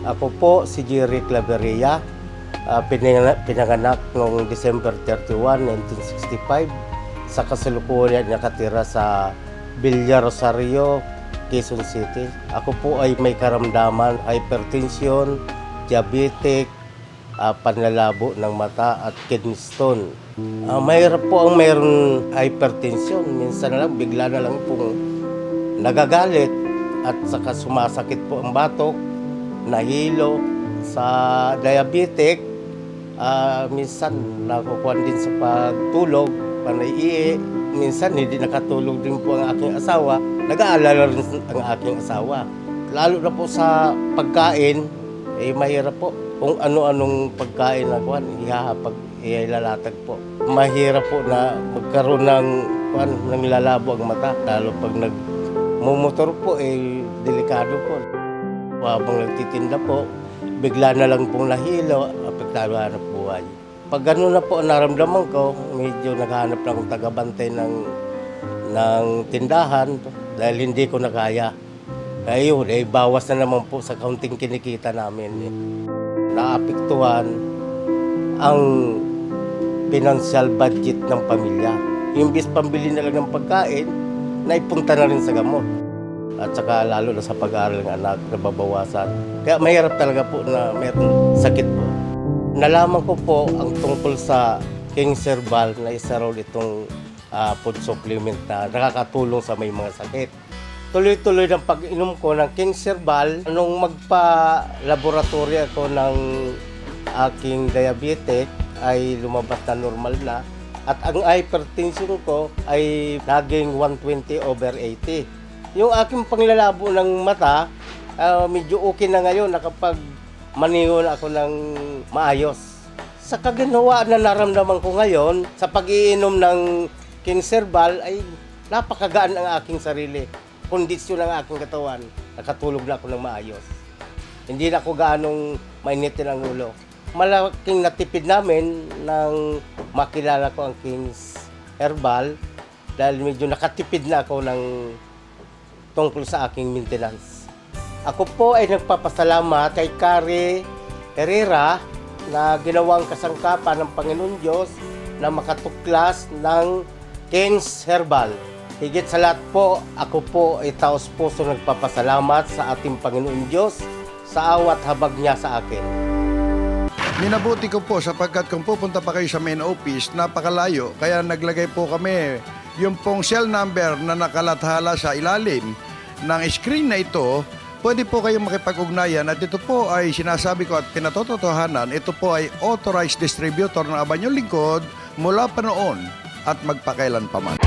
Ako po si Jerry Claveria, pinanganak noong December 31, 1965. Sa kasalukuyan nakatira sa Villa Rosario, Quezon City. Ako po ay may karamdaman, hypertension, diabetic, panlalabo ng mata at kidney stone. Mahirap po ang mayroong hypertension. Minsan na lang, bigla na lang pong nagagalit at saka sumasakit po ang batok, nahilo. Sa diabetic, minsan nakukuhan din sa pagtulog, panay-ihi. Minsan hindi nakatulog din po ang aking asawa. Nag-aalala rin ang aking asawa. Lalo na po sa pagkain, mahirap po. Kung ano-anong pagkain na ilalatag po. Mahirap po na magkaroon ng lalabo ang mata. Lalo pag nagmumotor po, delikado po. Habang nagtitinda po, bigla na lang pong nahilo, apektado hanap buhay. Pag gano'n na po ang naramdaman ko, medyo naghahanap na akong tagabantay ng tindahan dahil hindi ko na kaya. Kaya yun, bawas na naman po sa kaunting kinikita namin. Naapektuhan ang financial budget ng pamilya. Imbis pambili na lang ng pagkain, naipunta na rin sa gamot. At saka lalo na sa pag-aaral ng anak, nababawasan. Kaya mahirap talaga po na mayroong sakit po. Nalaman ko po ang tungkol sa King Herbal na isa raw itong food supplement na nakakatulong sa may mga sakit. Tuloy-tuloy ng pag-inom ko ng King Herbal, nung magpa-laboratory ako ng aking diabetic ay lumabas na normal na. At ang hypertension ko ay naging 120/80. Yung aking panglalabo ng mata, medyo okay na ngayon, nakapag maningon ako ng maayos. Sa kaginawa na naramdaman ko ngayon, sa pag-iinom ng King Herbal ay napakagaan ang aking sarili. Kondisyon ng aking katawan, nakatulog na ako ng maayos. Hindi na ako gaanong mainitin ang ulo. Malaking natipid namin nang makilala ko ang King Herbal dahil medyo nakatipid na ako ng tungkol sa aking maintenance. Ako po ay nagpapasalamat kay Kari Herrera na ginawang kasangkapan ng Panginoon Diyos na makatuklas ng King's Herbal. Higit sa lahat po, ako po ay taos-puso nagpapasalamat sa ating Panginoon Diyos sa awat habag niya sa akin. Minabuti ko po sapagkat kung pupunta pa kayo sa main office, napakalayo. Kaya naglagay po kami yung pong cell number na nakalathala sa ilalim ng screen na ito. Pwede po kayong makipag-ugnayan at ito po ay sinasabi ko at pinatotohanan, ito po ay authorized distributor ng Abanyong Lingkod mula pa noon at magpakailan pa man.